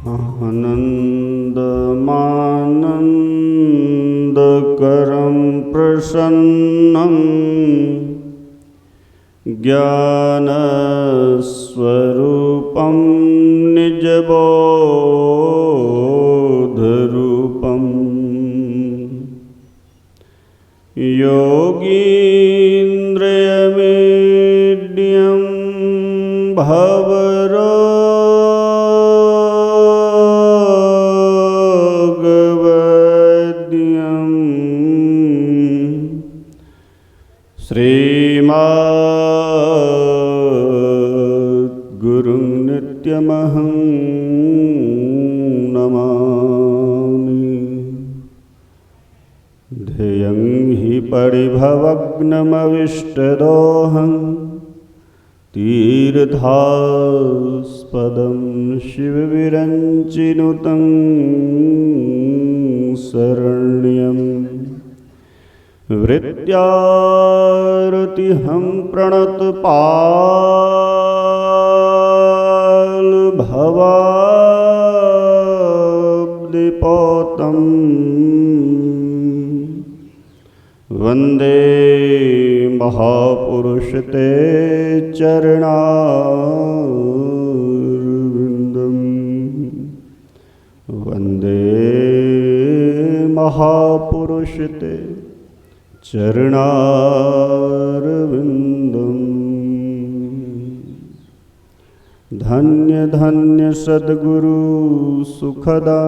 आनन्दमानन्दकरं प्रसन्नं ज्ञानस्वरूपं निजबोधरूपं योगीन्द्रयमेड्यं भवरोगवैद्यं श्रीमद्गुरुं नित्यमहं नमामि। ध्येयं हि परिभवग्नमविष्टदोहं तीर्थास्पदं शिवविरञ्चिनुतं शरण्यं वृत्यारतिहं प्रणतपालभवाब्धिपोतम् वन्दे महापुरुष ते चरणारविन्दं वन्दे महापुरुष ते चरणारविन्दम्। धन्य धन्य सद्गुरु सुखदा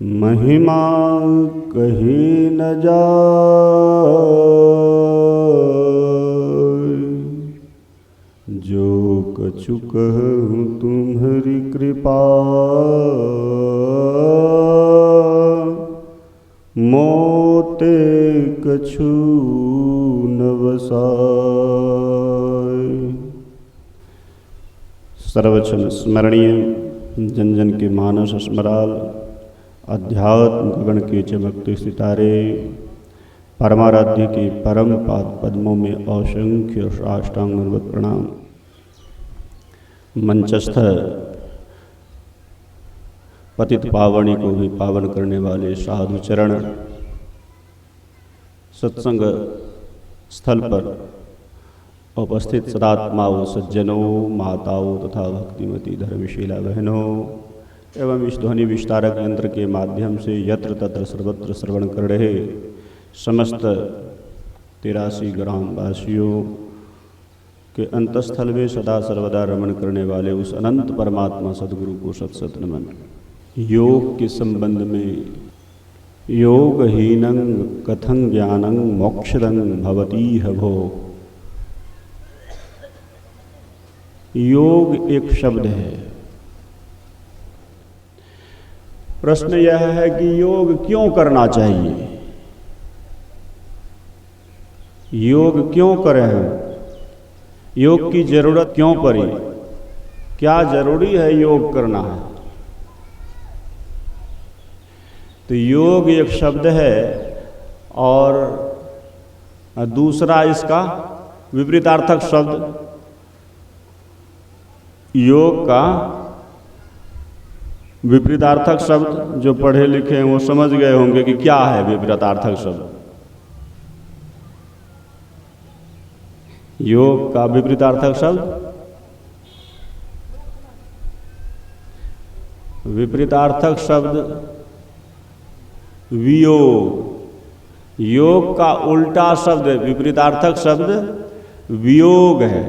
महिमा कही न जाए। जो कछु कहूँ तुम्हारी कृपा मोते कछु न वसाए। सर्वक्षण स्मरणीय जन जन के मानस स्मराल अध्यात्म गगन के चमकते सितारे परमाराध्य के परम पाद पद्मों में असंख्य साष्टांग दंडवत प्रणाम। मंचस्थ पतित पावनी को भी पावन करने वाले साधु चरण, सत्संग स्थल पर उपस्थित सदात्माओं, सज्जनों, माताओं तथा भक्तिमती धर्मशीला बहनों एवं इस ध्वनि विस्तारक यंत्र के माध्यम से यत्र तत्र सर्वत्र श्रवण कर रहे समस्त 83 ग्रामवासियों के अंतस्थल में सदा सर्वदा रमण करने वाले उस अनंत परमात्मा सद्गुरु को सत सत नमन। योग के संबंध में योगहीनं कथं ज्ञानं मोक्षदं भवतीह भो। योग एक शब्द है। प्रश्न यह है कि योग क्यों करना चाहिए, योग क्यों करें, योग की जरूरत क्यों पड़ी, क्या जरूरी है योग करना है। तो योग एक शब्द है और दूसरा इसका विपरीतार्थक शब्द। योग का विपरीतार्थक शब्द जो पढ़े लिखे हैं वो समझ गए होंगे कि क्या है विपरीतार्थक शब्द। योग का विपरीतार्थक शब्द, विपरीतार्थक शब्द वियोग। योग का उल्टा शब्द विपरीतार्थक शब्द वियोग है।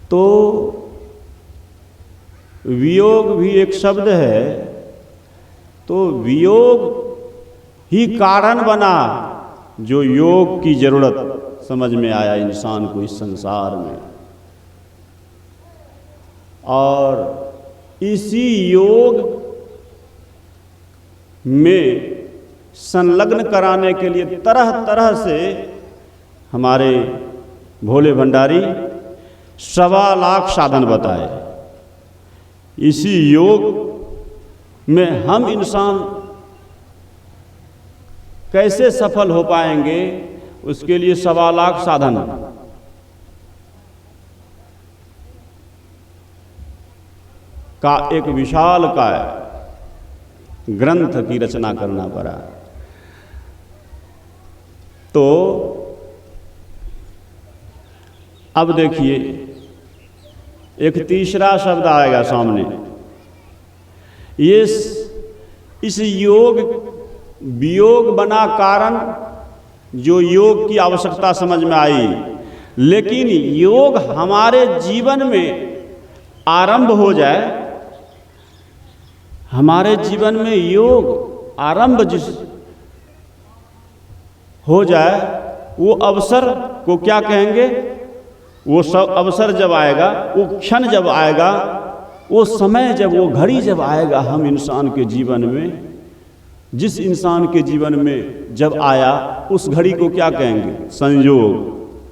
तो वियोग भी एक शब्द है, तो वियोग ही कारण बना जो योग की जरूरत समझ में आया इंसान को इस संसार में। और इसी योग में संलग्न कराने के लिए तरह तरह से हमारे भोले भंडारी 1.25 लाख साधन बताए। इसी योग में हम इंसान कैसे सफल हो पाएंगे, उसके लिए 1.25 लाख साधन। का एक विशाल का ग्रंथ की रचना करना पड़ा। तो अब देखिए एक तीसरा शब्द आएगा सामने। ये इस योग वियोग बना कारण, जो योग की आवश्यकता समझ में आई, लेकिन योग हमारे जीवन में आरंभ हो जाए, हमारे जीवन में योग आरंभ जिस हो जाए, वो अवसर को क्या कहेंगे? वो सब अवसर जब आएगा, वो क्षण जब आएगा, वो समय जब, वो घड़ी जब आएगा हम इंसान के जीवन में, जिस इंसान के जीवन में जब आया, उस घड़ी को क्या कहेंगे? संयोग।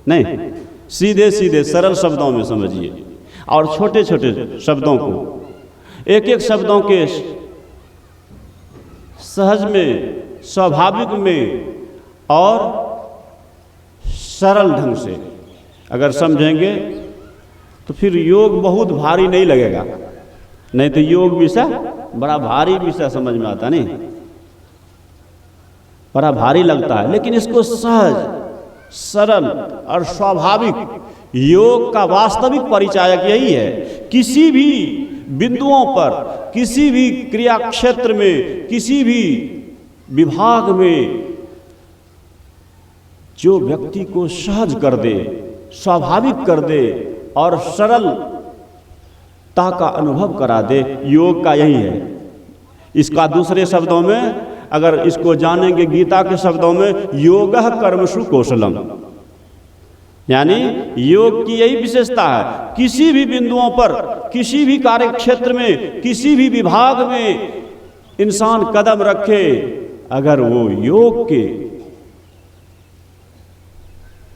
नहीं, सीधे सीधे सरल शब्दों में समझिए, और छोटे छोटे शब्दों को, एक एक शब्दों के सहज में, स्वाभाविक में और सरल ढंग से अगर समझेंगे तो फिर योग बहुत भारी नहीं लगेगा। नहीं तो योग विषय बड़ा भारी विषय समझ में आता, नहीं, बड़ा भारी लगता है। लेकिन इसको सहज, सरल और स्वाभाविक, योग का वास्तविक परिचायक यही है। किसी भी बिंदुओं पर, किसी भी क्रिया क्षेत्र में, किसी भी विभाग में जो व्यक्ति को सहज कर दे, स्वाभाविक कर दे और सरलता का अनुभव करा दे, योग का यही है। इसका दूसरे शब्दों में अगर इसको जानेंगे गीता के शब्दों में, योगः कर्मसु कौशलम, यानी योग की यही विशेषता है। किसी भी बिंदुओं पर, किसी भी कार्य क्षेत्र में, किसी भी विभाग में इंसान कदम रखे, अगर वो योग के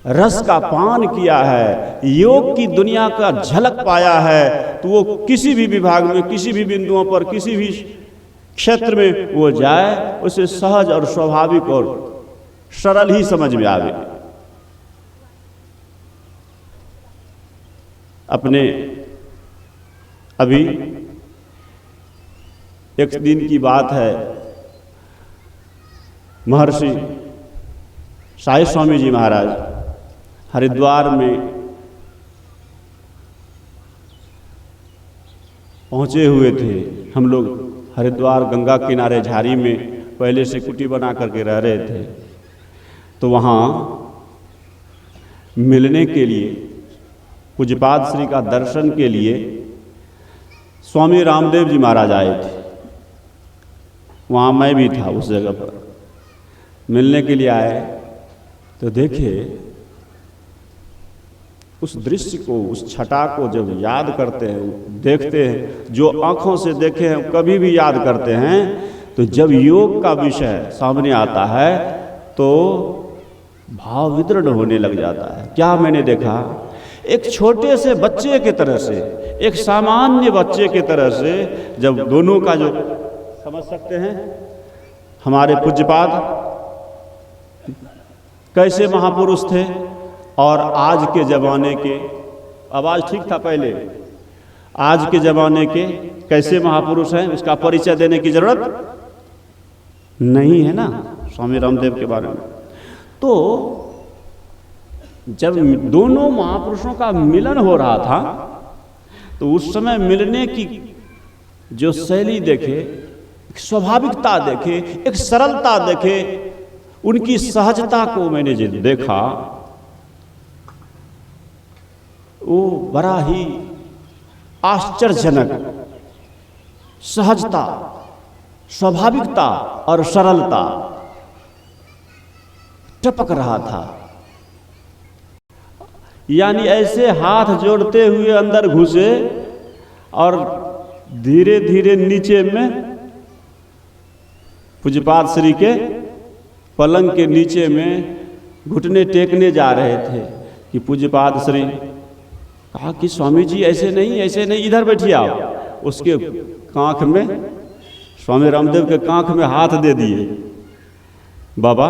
रस का पान किया है, योग की दुनिया का झलक पाया है, तो वो किसी भी विभाग में, किसी भी बिंदुओं पर, किसी भी क्षेत्र में वो जाए, उसे सहज और स्वाभाविक और सरल ही समझ में आवे। अपने अभी एक दिन की बात है, महर्षि साई स्वामी जी महाराज हरिद्वार में पहुंचे हुए थे। हम लोग हरिद्वार गंगा किनारे झाड़ी में पहले से कुटी बना करके रह रहे थे, तो वहाँ मिलने के लिए, पूज्यपाद श्री का दर्शन के लिए स्वामी रामदेव जी महाराज आए थे। वहाँ मैं भी था, उस जगह पर मिलने के लिए आए। तो देखे उस दृश्य को, उस छटा को जब याद करते हैं, देखते हैं, जो आँखों से देखे हैं कभी भी याद करते हैं, तो जब योग का विषय सामने आता है तो भाव विदृढ़ होने लग जाता है। क्या मैंने देखा? एक छोटे से बच्चे की तरह से, एक सामान्य बच्चे की तरह से, जब दोनों का जो समझ सकते हैं, हमारे पूज्यपाद कैसे महापुरुष थे और आज के ज़माने के, आवाज़ ठीक था पहले, आज के ज़माने के कैसे महापुरुष हैं, इसका परिचय देने की जरूरत नहीं है ना, स्वामी रामदेव के बारे में। तो जब दोनों महापुरुषों का मिलन हो रहा था, तो उस समय मिलने की जो शैली देखे, एक स्वाभाविकता देखे, एक सरलता देखे, उनकी सहजता को मैंने जो देखा, वो बड़ा ही आश्चर्यजनक सहजता, स्वाभाविकता और सरलता टपक रहा था। यानी ऐसे हाथ जोड़ते हुए अंदर घुसे और धीरे धीरे नीचे में पूज्यपाद श्री के पलंग के नीचे में घुटने टेकने जा रहे थे कि पूज्यपाद श्री कहा कि स्वामी जी ऐसे नहीं, ऐसे नहीं, इधर बैठिए आप। उसके कांख में, स्वामी रामदेव के कांख में हाथ दे दिए, बाबा,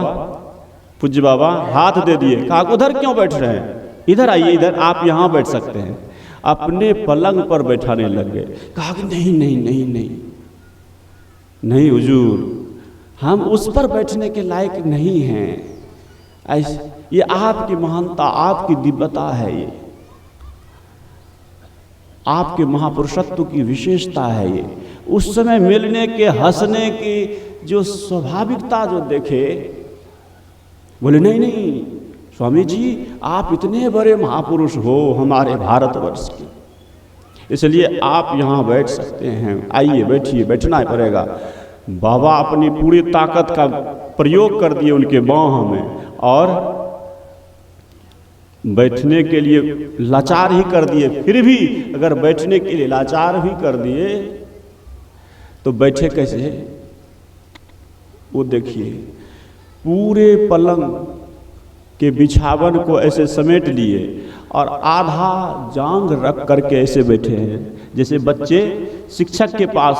पूज्य बाबा हाथ दे दिए। कहा उधर क्यों बैठ रहे हैं, इधर आइए, इधर आप यहाँ बैठ सकते हैं। अपने पलंग पर बैठाने लग गए। कहा कि नहीं नहीं नहीं नहीं नहीं हुजूर, हम उस पर बैठने के लायक नहीं हैं। ऐसे ये आपकी महानता, आपकी दिव्यता है, ये आपके महापुरुषत्व की विशेषता है। ये उस समय मिलने के, हंसने की जो स्वाभाविकता जो देखे, बोले नहीं नहीं स्वामी जी, आप इतने बड़े महापुरुष हो हमारे भारतवर्ष के, इसलिए आप यहाँ बैठ सकते हैं, आइए बैठिए, बैठना पड़ेगा। बाबा अपनी पूरी ताकत का प्रयोग कर दिए उनके बाहों में और बैठने के लिए लाचार ही कर दिए। फिर भी अगर बैठने के लिए लाचार भी कर दिए तो बैठे कैसे? वो देखिए, पूरे पलंग के बिछावन को ऐसे समेट लिए और आधा जांग रख करके ऐसे बैठे हैं, जैसे बच्चे शिक्षक के पास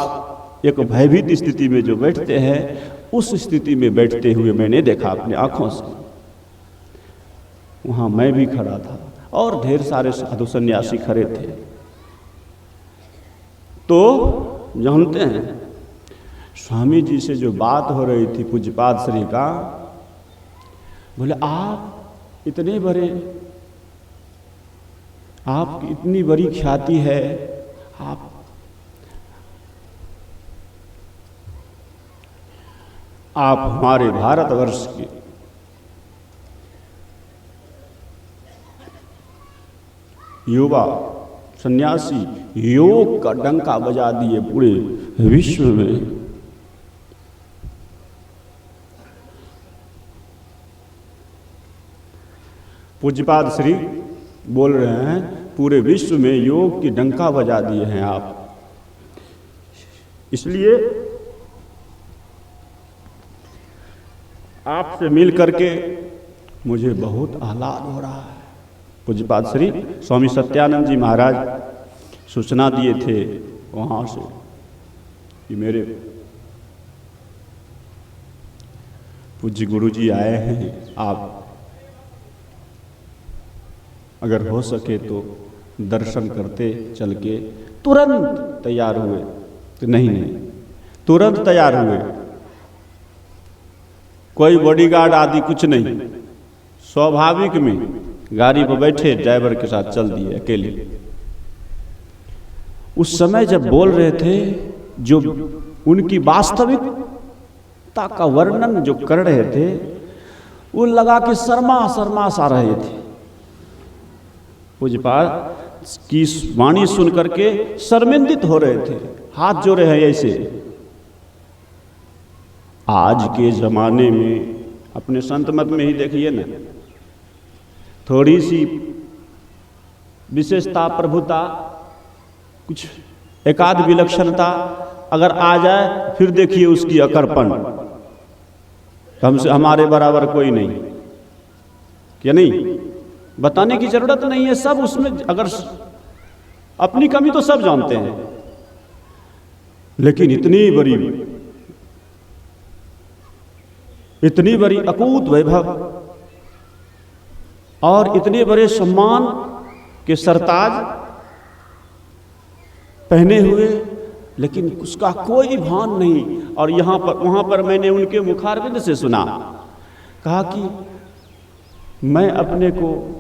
एक भयभीत स्थिति में जो बैठते हैं, उस स्थिति में बैठते हुए मैंने देखा अपनी आंखों से। वहां मैं भी खड़ा था और ढेर सारे साधु सन्यासी खड़े थे। तो जानते हैं, स्वामी जी से जो बात हो रही थी पूज्यपाद श्री का, बोले आप इतने बड़े, आपकी इतनी बड़ी ख्याति है, आप हमारे भारतवर्ष के युवा सन्यासी योग का डंका बजा दिए पूरे विश्व में। पूज्यपाद श्री बोल रहे हैं, पूरे विश्व में योग की डंका बजा दिए हैं आप। इसलिए आपसे मिल करके मुझे बहुत आह्लाद हो रहा है। पूज्यपाद श्री स्वामी सत्यानंद जी महाराज सूचना दिए थे वहाँ से कि मेरे पूज्य गुरु जी आए हैं, आप अगर हो सके तो दर्शन करते चल के। तुरंत तैयार हुए, तो नहीं तुरंत तैयार हुए, कोई बॉडीगार्ड आदि कुछ नहीं, स्वाभाविक में गाड़ी पर बैठे ड्राइवर के साथ चल दिए अकेले। उस समय जब बोल रहे थे, जो उनकी वास्तविकता का वर्णन जो कर रहे थे, वो लगा कि शर्मा शर्मा सा रहे थे। पूज्यपाद की वाणी सुन करके शर्मिंदित हो रहे थे, हाथ जोड़े हैं ऐसे। आज के जमाने में अपने संत मत में ही देखिए ना, थोड़ी सी विशेषता, प्रभुता, कुछ एकाध विलक्षणता अगर आ जाए, फिर देखिए उसकी अकड़पन, हमसे हमारे बराबर कोई नहीं, क्या नहीं? बताने की जरूरत नहीं है, सब उसमें, अगर अपनी कमी तो सब जानते हैं, लेकिन इतनी बड़ी अकूत वैभव और इतने बड़े सम्मान के सरताज पहने हुए, लेकिन उसका कोई भान नहीं। और यहाँ पर वहाँ पर मैंने उनके मुखारविंद से सुना, कहा कि मैं अपने को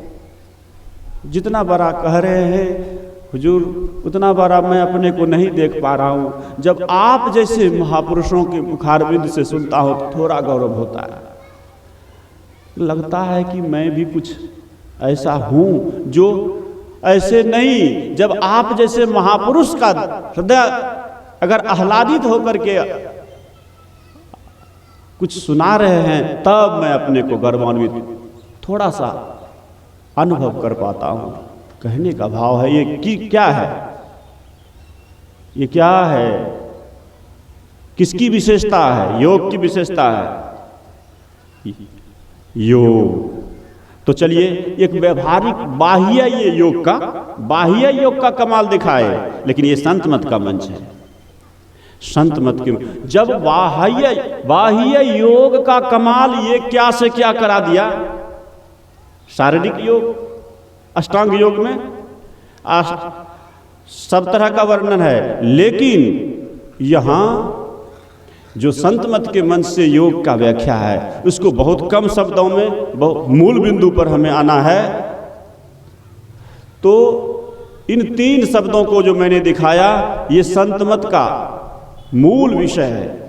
जितना बड़ा कह रहे हैं हुजूर, उतना बड़ा मैं अपने को नहीं देख पा रहा हूँ। जब आप जैसे महापुरुषों के मुखारविंद से सुनता हो तो थोड़ा गौरव होता है, लगता है कि मैं भी कुछ ऐसा हूँ जो ऐसे नहीं। जब आप जैसे महापुरुष का हृदय अगर आह्लादित होकर के कुछ सुना रहे हैं, तब मैं अपने को गौरवान्वित थोड़ा सा अनुभव कर पाता हूँ। कहने का भाव है ये क्या है, ये क्या है, किसकी विशेषता है? योग की विशेषता है योग। तो चलिए एक व्यवहारिक बाह्य ये योग का कमाल दिखाए, लेकिन ये संत मत का मंच है। संत मत के जब बाह्य योग का कमाल ये क्या से क्या करा दिया, शारीरिक योग, अष्टांग योग में सब तरह का वर्णन है, लेकिन यहाँ जो संत मत के मंच से योग का व्याख्या है उसको बहुत कम शब्दों में बहुत मूल बिंदु पर हमें आना है। तो इन 3 शब्दों को जो मैंने दिखाया ये संत मत का मूल विषय है।